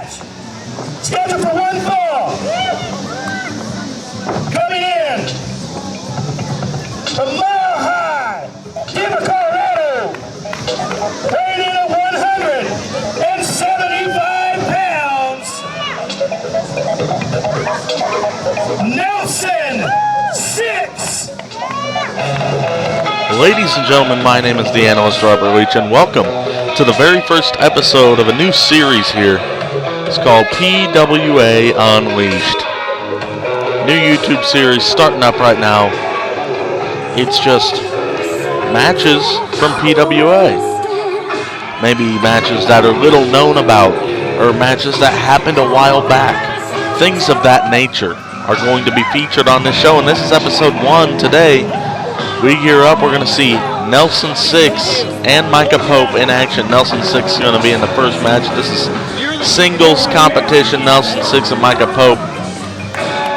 match. Scheduled for one fall. Coming in from Mile High, Denver, Colorado. Weighing in at 175 pounds. Nelson 6. Ladies and gentlemen, my name is the Analyst Leach, and welcome to the very first episode of a new series here. It's called PWA Unleashed. New YouTube series starting up right now. It's just matches from PWA. Maybe matches that are little known about, or matches that happened a while back. Things of that nature are going to be featured on this show, and this is episode 1 today. We gear up, we're going to see Nelson 6 and Micah Pope in action. Nelson 6 is going to be in the first match. This is singles competition. Nelson 6 and Micah Pope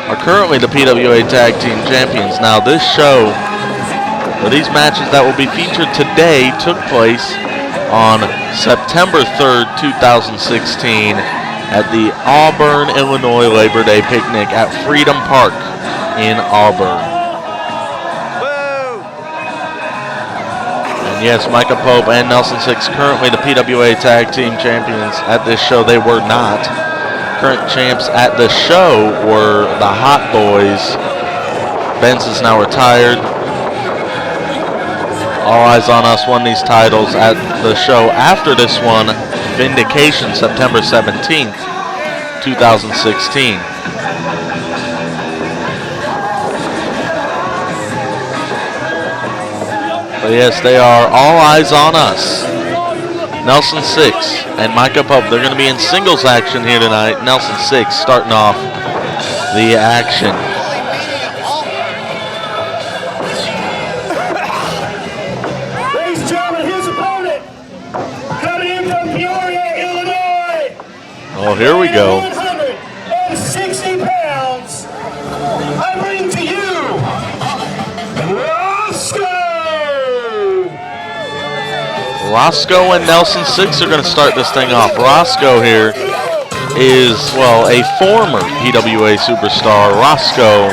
are currently the PWA Tag Team Champions. Now this show, or these matches that will be featured today, took place on September 3rd, 2016 at the Auburn, Illinois Labor Day picnic at Freedom Park in Auburn. Yes, Micah Pope and Nelson 6 currently the PWA Tag Team Champions. At this show, they were not. Current champs at the show were the Hot Boys. Benz is now retired. All Eyes on Us won these titles at the show after this one, Vindication, September 17th, 2016. But yes, they are All Eyes on Us. Nelson 6 and Micah Pope, they're going to be in singles action here tonight. Nelson 6 starting off the action. Ladies and gentlemen, his opponent, coming in from Peoria, Illinois. Oh, here we go. 160 pounds. I bring to you Rosko and Nelson 6 are going to start this thing off. Rosko here is, well, a former PWA superstar. Rosko,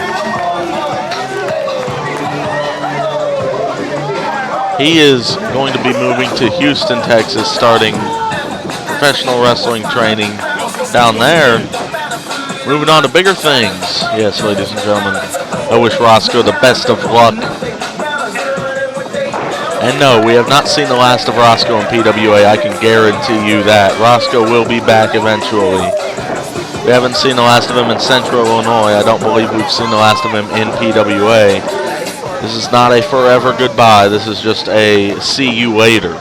he is going to be moving to Houston, Texas, starting professional wrestling training down there. Moving on to bigger things. Yes, ladies and gentlemen, I wish Rosko the best of luck. And no, we have not seen the last of Rosko in PWA. I can guarantee you that. Rosko will be back eventually. We haven't seen the last of him in Central Illinois. I don't believe we've seen the last of him in PWA. This is not a forever goodbye. This is just a see you later.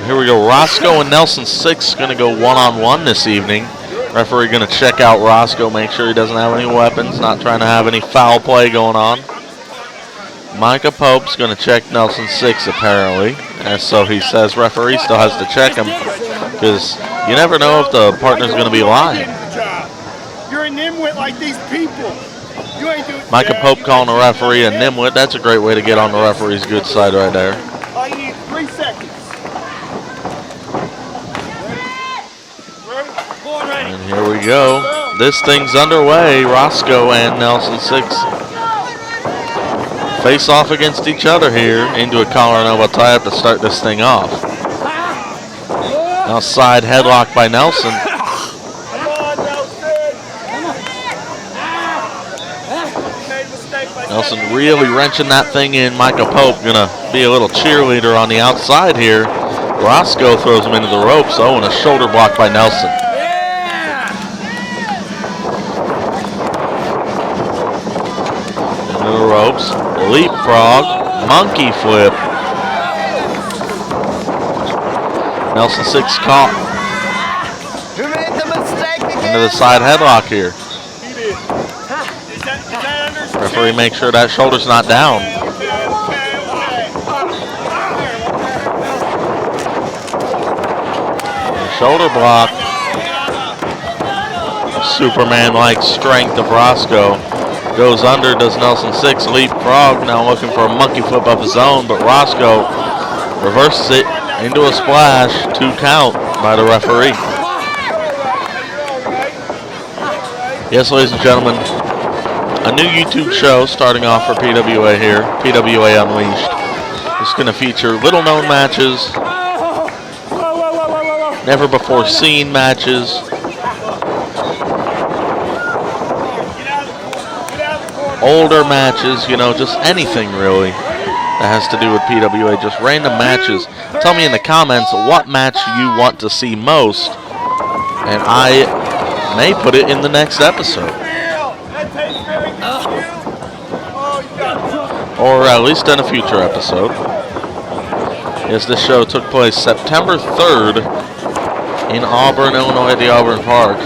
Here we go. Rosko and Nelson 6 going to go one-on-one this evening. Referee going to check out Rosko, make sure he doesn't have any weapons, not trying to have any foul play going on. Micah Pope's going to check Nelson 6 apparently, and so he says referee still has to check him because you never know if the partner's going to be lying. You're a nimwit like these people. You ain't doing Micah Pope calling the referee a nimwit. That's a great way to get on the referee's good side right there. All you need 3 seconds. Ready? And here we go. This thing's underway. Rosko and Nelson 6 face off against each other here into a collar and elbow tie-up to start this thing off. Now side headlock by Nelson. Nelson really wrenching that thing in. Micah Pope gonna be a little cheerleader on the outside here. Rosko throws him into the ropes. Oh, and a shoulder block by Nelson. Into the ropes. Leapfrog, monkey flip. Nelson 6 caught into the side headlock here. Referee makes sure that shoulder's not down. Shoulder block. Superman-like strength of Rosko. Goes under, does Nelson 6, leapfrog, now looking for a monkey flip of his own, but Rosko reverses it into a splash, 2 count by the referee. Yes, ladies and gentlemen, a new YouTube show starting off for PWA here, PWA Unleashed. It's going to feature little-known matches, never-before-seen matches, older matches, you know, just anything really that has to do with PWA, just random matches. Tell me in the comments what match you want to see most, and I may put it in the next episode. Or at least in a future episode. Yes, this show took place September 3rd in Auburn, Illinois at the Auburn Park.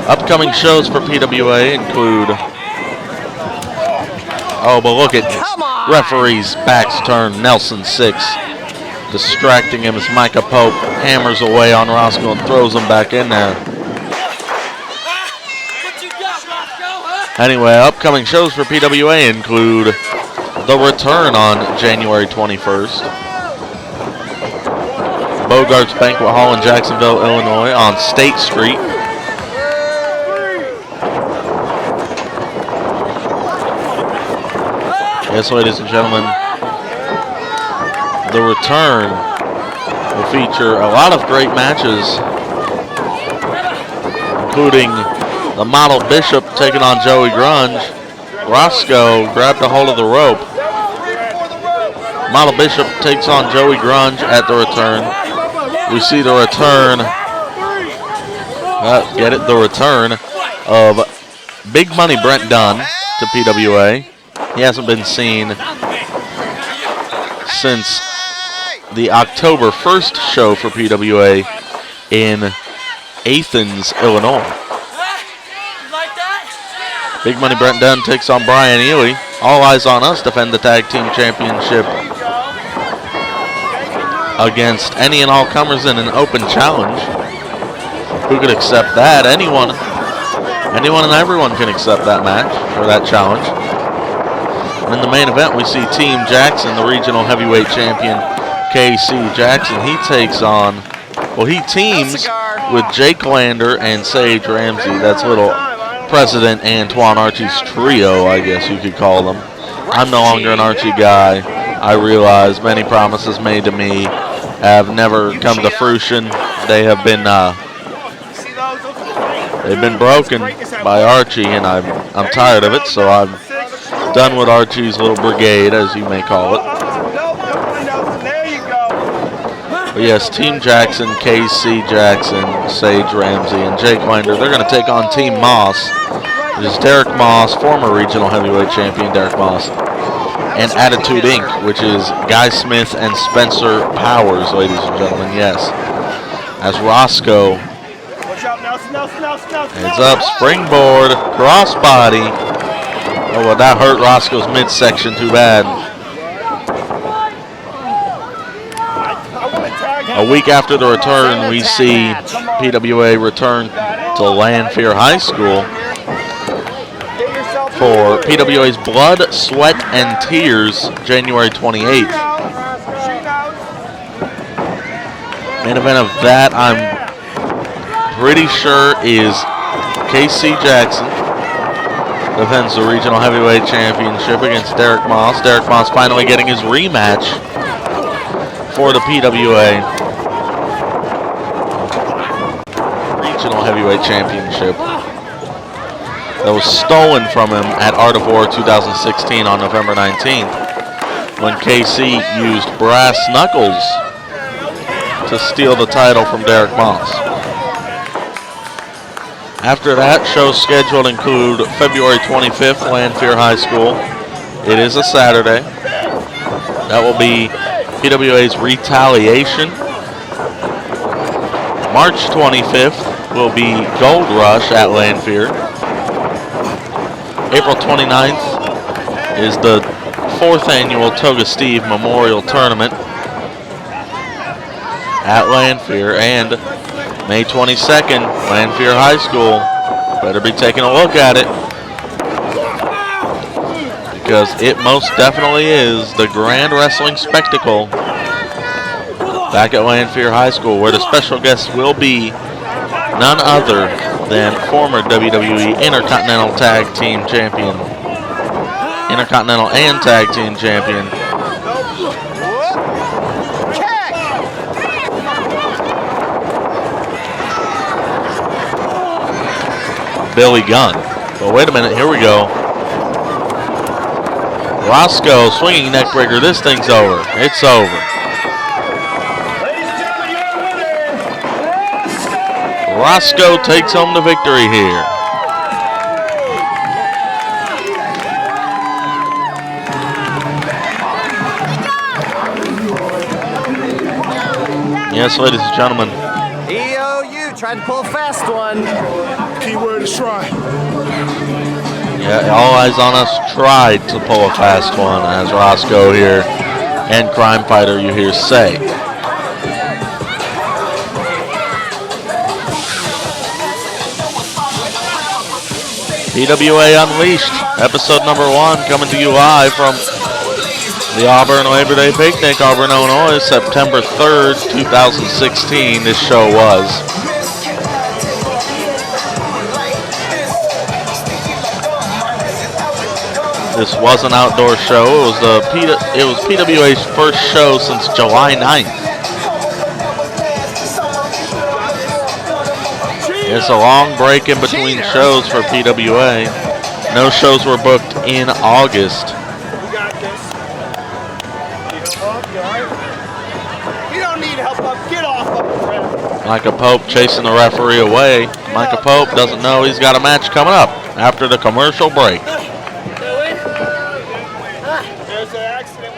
Upcoming shows for PWA include... Oh, but look at this. Referee's backs turned. Nelson 6. Distracting him as Micah Pope hammers away on Rosko and throws him back in there. Anyway, upcoming shows for PWA include The Return on January 21st. Bogart's Banquet Hall in Jacksonville, Illinois on State Street. Yes, ladies and gentlemen, The Return will feature a lot of great matches, including the Model Bishop taking on Joey Grunge. Rosko grabbed a hold of the rope. Model Bishop takes on Joey Grunge at The Return. We see the return, the return of Big Money Brent Dunn to PWA. He hasn't been seen since the October 1st show for PWA in Athens, Illinois. Big Money Brent Dunn takes on Brian Ely. All Eyes on Us defend the Tag Team Championship against any and all comers in an open challenge. Who could accept that? Anyone and everyone can accept that match or that challenge. In the main event, we see Team Jackson, the regional heavyweight champion, KC Jackson. He takes on, he teams with Jake Lander and Sage Ramsey. That's little President Antoine Archie's trio, I guess you could call them. I'm no longer an Archie guy. I realize many promises made to me have never come to fruition. They have been, they've been broken by Archie, and I'm tired of it, so I'm done with Archie's little brigade, as you may call it. But yes, Team Jackson, KC Jackson, Sage Ramsey, and Jake Lander, they're going to take on Team Moss, which is Derek Moss, former regional heavyweight champion Derek Moss, and Attitude Inc., which is Guy Smith and Spencer Powers, ladies and gentlemen, yes. As Rosko heads up, springboard, crossbody. Oh, well, that hurt Rosko's midsection too bad. A week after the return, we see PWA return to Lanphier High School for PWA's Blood, Sweat, and Tears, January 28th. Main event of that, I'm pretty sure, is KC Jackson. Defends the regional heavyweight championship against Derek Moss. Derek Moss finally getting his rematch for the PWA regional heavyweight championship that was stolen from him at Art of War 2016 on November 19th when KC used brass knuckles to steal the title from Derek Moss. After that, shows scheduled include February 25th, Lanphier High School. It is a Saturday. That will be PWA's Retaliation. March 25th will be Gold Rush at Lanphier. April 29th is the 4th annual Toga Steve Memorial Tournament at Lanphier, and May 22nd, Lanphier High School. Better be taking a look at it, because it most definitely is the grand wrestling spectacle back at Lanphier High School, where the special guest will be none other than former WWE Intercontinental Tag Team Champion, Intercontinental and Tag Team Champion, Billy Gunn. But wait a minute, here we go. Rosko swinging neckbreaker. This thing's over. It's over. Rosko takes home the victory here. Yes, ladies and gentlemen. EOU tried to pull a fast one. Keyword is try. Yeah, all eyes on us tried to pull a fast one, as Rosko here and Crime Fighter you hear say. PWA Unleashed, episode number 1, coming to you live from the Auburn Labor Day Picnic, Auburn, Illinois, September 3rd, 2016. This show was. This was an outdoor show. It was PWA's first show since July 9th. It's a long break in between shows for PWA. No shows were booked in August. You don't need help up. Get off of the ref. Micah Pope chasing the referee away. Micah Pope doesn't know he's got a match coming up after the commercial break. There's an accident.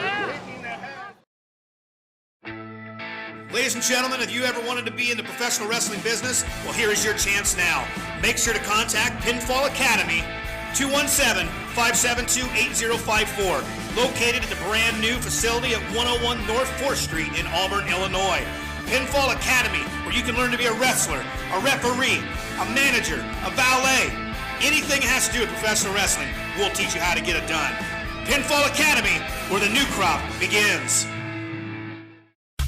Ladies and gentlemen, if you ever wanted to be in the professional wrestling business, well, here is your chance now. Make sure to contact Pinfall Academy, 217-572-8054, located at the brand new facility at 101 North 4th Street in Auburn, Illinois. Pinfall Academy, where you can learn to be a wrestler, a referee, a manager, a valet, anything that has to do with professional wrestling, we'll teach you how to get it done. Pinfall Academy, where the new crop begins.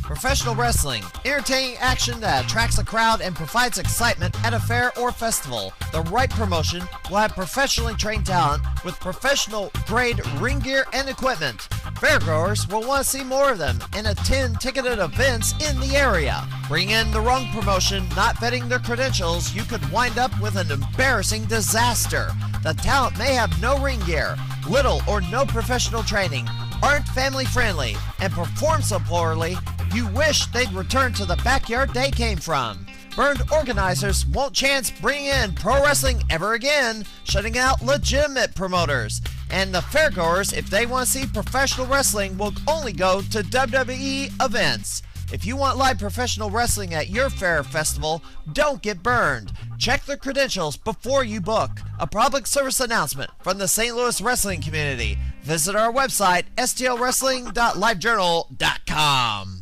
Professional wrestling, entertaining action that attracts a crowd and provides excitement at a fair or festival. The right promotion will have professionally trained talent with professional grade ring gear and equipment. Fairgoers will want to see more of them and attend ticketed events in the area. Bring in the wrong promotion, not vetting their credentials, you could wind up with an embarrassing disaster. The talent may have no ring gear, little or no professional training, aren't family friendly, and perform so poorly you wish they'd return to the backyard they came from. Burned organizers won't chance bringing in pro wrestling ever again, shutting out legitimate promoters. And the fairgoers, if they want to see professional wrestling, will only go to WWE events. If you want live professional wrestling at your fair festival, don't get burned. Check their credentials before you book. A public service announcement from the St. Louis wrestling community. Visit our website, stlwrestling.livejournal.com.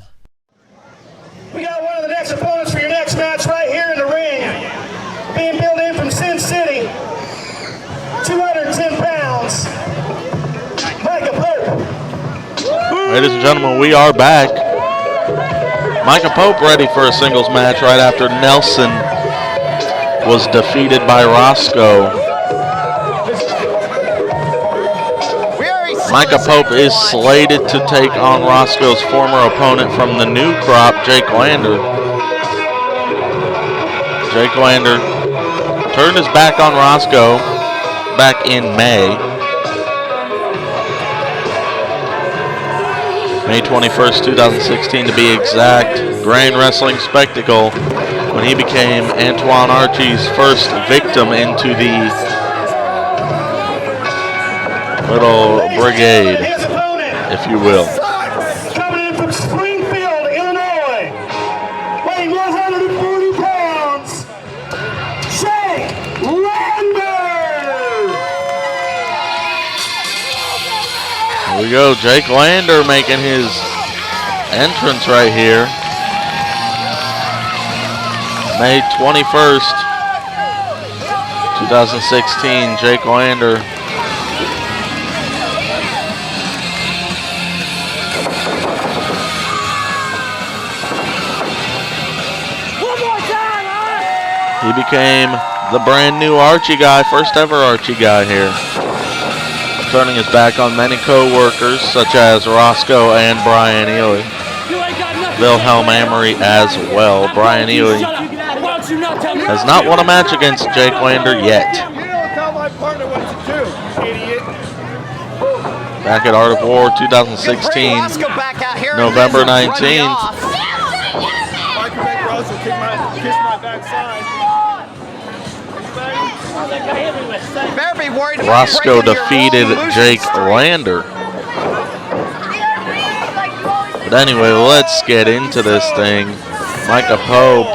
We got one of the next opponents for your next match right here in the ring. Being built in from Sin City, 210 pounds, Micah Pope. Ladies and gentlemen, we are back. Micah Pope ready for a singles match right after Nelson was defeated by Rosko. Micah Pope is slated to take on Rosko's former opponent from the new crop, Jake Lander. Jake Lander turned his back on Rosko back in May. May 21st, 2016 to be exact. Grand wrestling spectacle when he became Antoine Archie's first victim into the little brigade, if you will. Coming in from Springfield, Illinois, weighing 140 pounds, Jake Lander. Here we go, Jake Lander making his entrance right here. May 21st, 2016, Jake Lander He became the brand new Archie guy, first ever Archie guy here. Turning his back on many co-workers such as Rosko and Brian Ely. Wilhelm Amory as well. Brian Ely has not won a match against Jake Lander yet. You don't tell my partner what to do, idiot. Back at Art of War 2016, November 19th. Kiss my backside. Better be worried about Rosko defeated Jake Lander. But anyway, let's get into this thing. Micah Pope.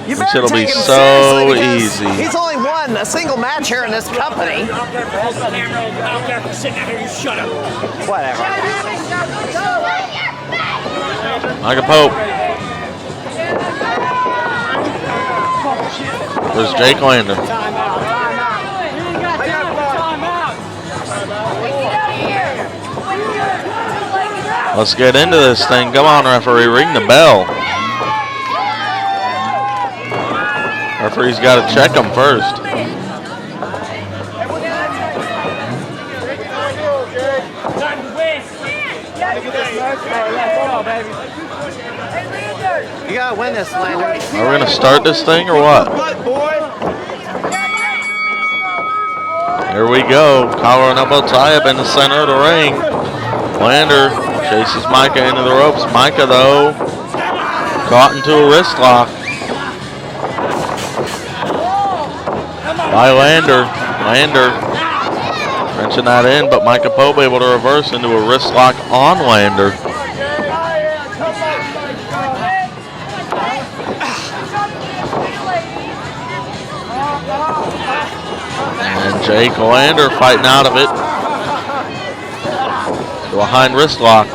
Which it'll be so easy. He's only won a single match here in this company. Whatever. Micah Pope. There's Jake Lander. Let's get into this thing. Come on, referee, ring the bell. Referee's got to check him first. You gotta win this, Lander. Are we going to start this thing or what? Here we go. Collar and elbow tie up in the center of the ring. Lander chases Micah into the ropes. Micah, though, caught into a wrist lock by Lander. Lander wrenching that in, but Micah Pope able to reverse into a wrist lock on Lander. And Jake Lander fighting out of it. Behind wrist lock.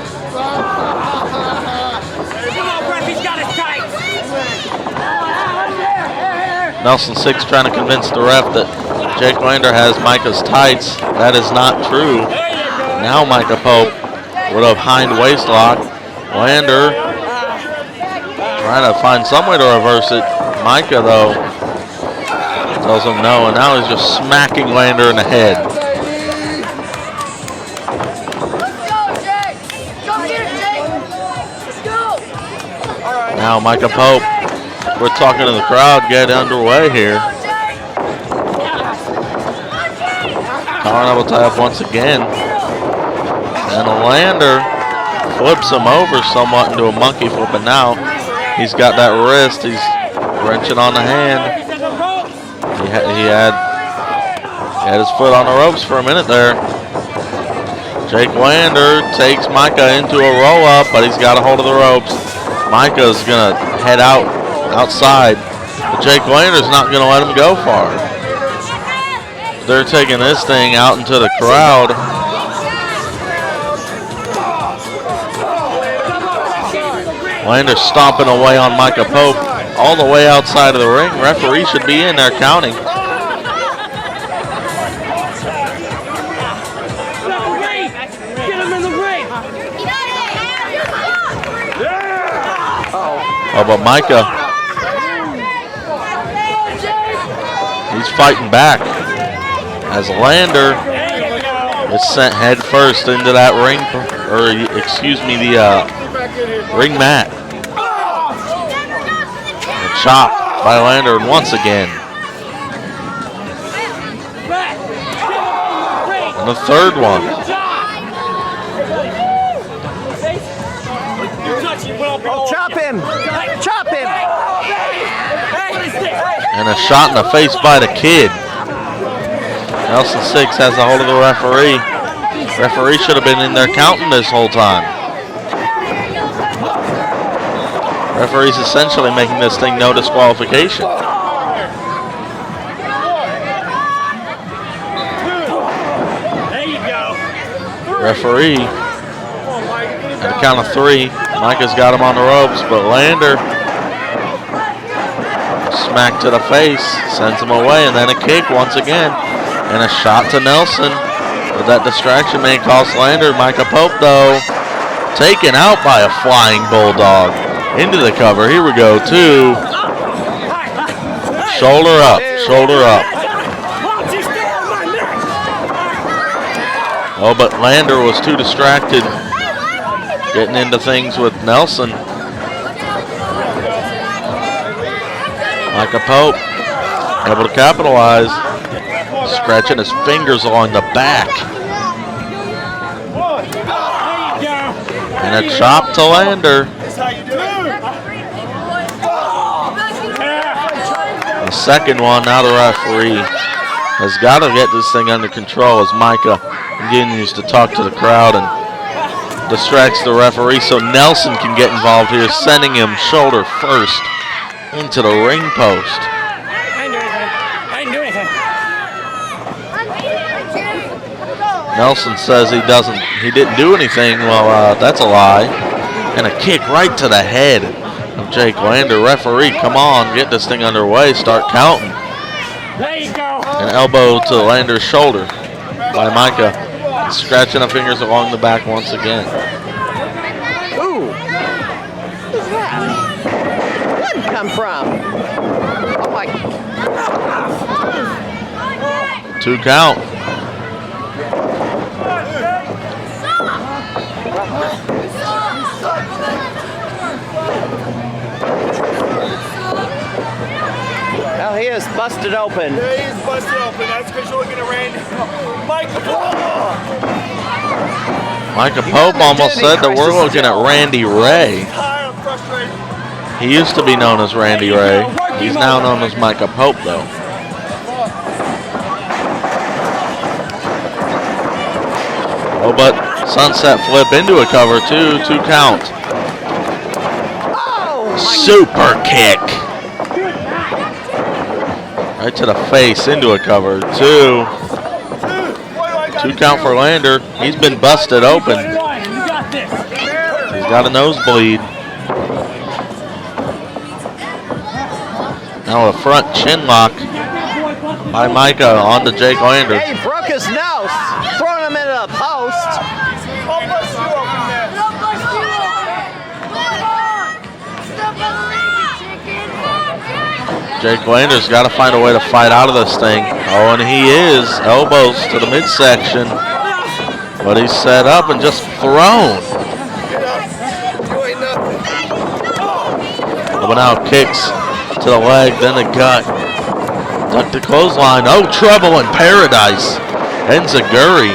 Nelson Six trying to convince the ref that Jake Lander has Micah's tights. That is not true. Now Micah Pope with a hind waist lock. Lander trying to find some way to reverse it. Micah, though, tells him no, and now he's just smacking Lander in the head. Now Micah Pope, we're talking to the crowd, get underway here. Collar and elbow tie up once again. And Lander flips him over somewhat into a monkey flip, and now he's got that wrist. He's wrenching on the hand. He had his foot on the ropes for a minute there. Jake Lander takes Micah into a roll-up, but he's got a hold of the ropes. Micah's going to head outside, but Jake Lander's not going to let him go far. They're taking this thing out into the crowd. Lander stomping away on Micah Pope all the way outside of the ring. Referee should be in there counting. Oh, but Micah, he's fighting back as Lander is sent head first into that ring, or excuse me, the ring mat. A chop by Lander, and once again. And the third one. Chop him! Chop him! And a shot in the face by the kid. Nelson Six has a hold of the referee. Referee should have been in there counting this whole time. Referee's essentially making this thing no disqualification. Referee at a count of 3. Micah's got him on the ropes, but Lander smack to the face, sends him away, and then a kick once again. And a shot to Nelson. But that distraction may cost Lander. Micah Pope, though, taken out by a flying bulldog into the cover. Here we go, 2, Shoulder up, shoulder up. Oh, but Lander was too distracted getting into things with Nelson. Micah Pope able to capitalize, scratching his fingers along the back. And a chop to Lander. The second one, now the referee has got to get this thing under control as Micah continues to talk to the crowd and distracts the referee so Nelson can get involved here, sending him shoulder first into the ring post. Nelson says he didn't do anything. Well, that's a lie. And a kick right to the head of Jake Lander. Referee, come on, get this thing underway, start counting. An elbow to Lander's shoulder by Micah, scratching the fingers along the back once again. Ooh, who's that? Where'd it come from? Oh my. 2 count. Well, he is busted open. Yeah, he is busted open. That's because you're looking at Randy. Micah Pope almost said that we're looking at Randy Ray. I'm frustrated. He used to be known as Randy Ray. He's now known as Micah Pope, though. Oh, but sunset flip into a cover, 2 count. Super kick. Right to the face, into a cover, 2 count for Lander. He's been busted open. He's got a nosebleed. Now a front chin lock by Micah onto Jake Lander. He broke his nose, throwing him into the post. Jake Lander's got to find a way to fight out of this thing. Oh, and he is. Elbows to the midsection. But he's set up and just thrown. But now kicks to the leg, then the gut. Duck the clothesline. Oh, trouble in paradise. Enziguri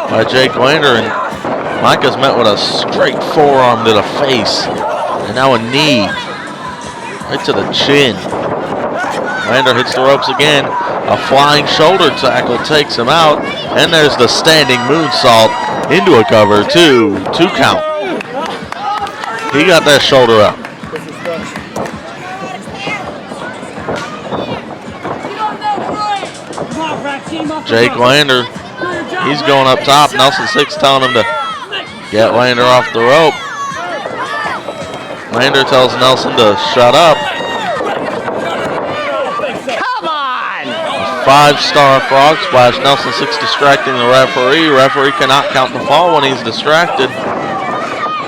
by Jake Lander. And Micah's met with a straight forearm to the face. And now a knee right to the chin. Lander hits the ropes again. A flying shoulder tackle takes him out. And there's the standing moonsault into a cover, 2 count. He got that shoulder up. Jake Lander, he's going up top. Nelson 6 telling him to get Lander off the rope. Lander tells Nelson to shut up. Come on! A 5-star frog splash. Nelson 6 distracting the referee. Referee cannot count the fall when he's distracted.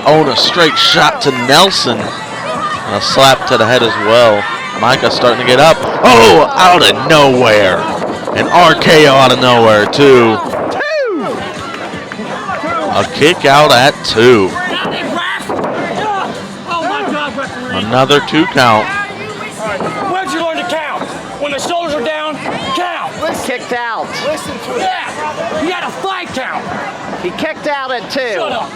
Oh, and a straight shot to Nelson. And a slap to the head as well. Micah starting to get up. Oh, out of nowhere. An RKO out of nowhere, 2. A kick out at 2. Another 2 count. Where'd you learn to count? When the shoulders are down, count. Kicked out. Listen to it. Yeah, you got a 5 count. He kicked out at 2. Shut up.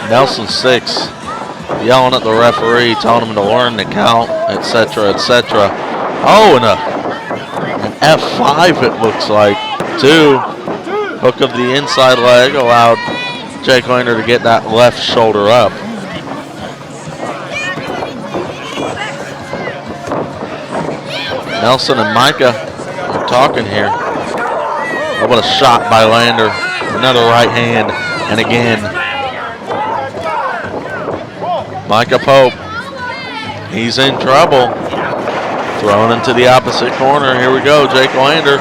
Nelson 6 yelling at the referee, telling him to learn to count, etc., etc. Oh, and an F5 it looks like. 2. Hook of the inside leg allowed Jake Lander to get that left shoulder up. Nelson and Micah are talking here. Oh, what a shot by Lander. Another right hand. And again, Micah Pope, he's in trouble. Thrown into the opposite corner. Here we go. Jake Lander,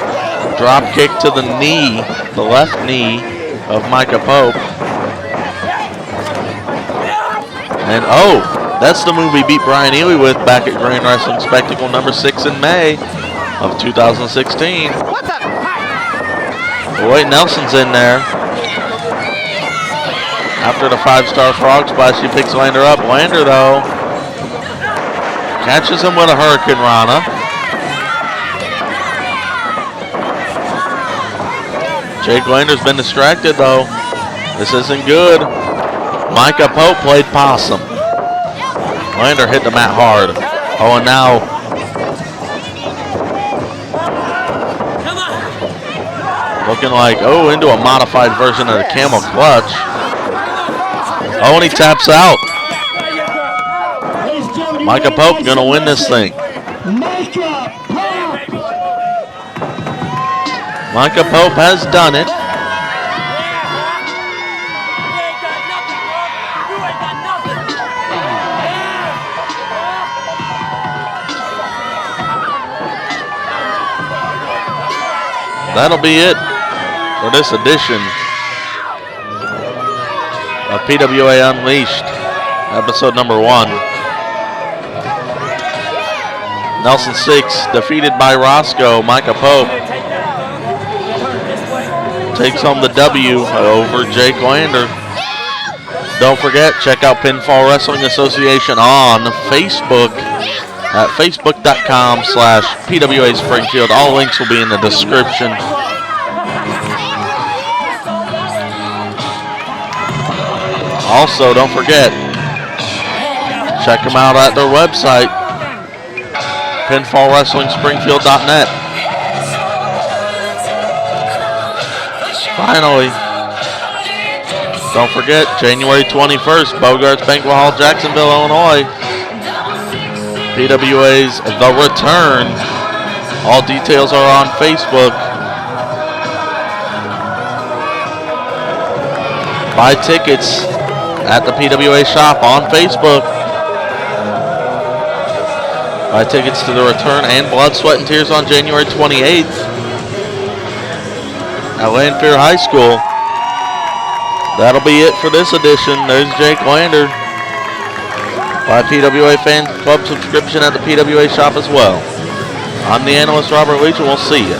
drop kick to the knee, the left knee of Micah Pope. And oh, That's the move he beat Brian Ely with back at Grand Wrestling Spectacle number 6 in May of 2016. What the? Wade Nelson's in there. After the 5-star frog splash, he picks Lander up. Lander, though, catches him with a Hurricane Rana. Jake Lander's been distracted, though. This isn't good. Micah Pope played possum. Lander hit the mat hard. Oh, and now looking like, into a modified version of the camel clutch. Oh, and he taps out. Micah Pope gonna win this thing. Micah Pope has done it. That'll be it for this edition of PWA Unleashed, episode number 1. Nelson 6 defeated by Rosko. Micah Pope takes home the W over Jake Lander. Don't forget, check out Pinfall Wrestling Association on Facebook at facebook.com/PWASpringfield. All links will be in the description. Also, don't forget, check them out at their website, pinfallwrestlingspringfield.net. Finally, don't forget, January 21st, Bogart's Banquet Hall, Jacksonville, Illinois. PWA's The Return. All details are on Facebook. Buy tickets at the PWA shop on Facebook. Buy tickets to The Return and Blood, Sweat, and Tears on January 28th at Lanphier High School. That'll be it for this edition. There's Jake Lander. Buy PWA Fan Club subscription at the PWA shop as well. I'm the Analyst, Robert Leach, and we'll see you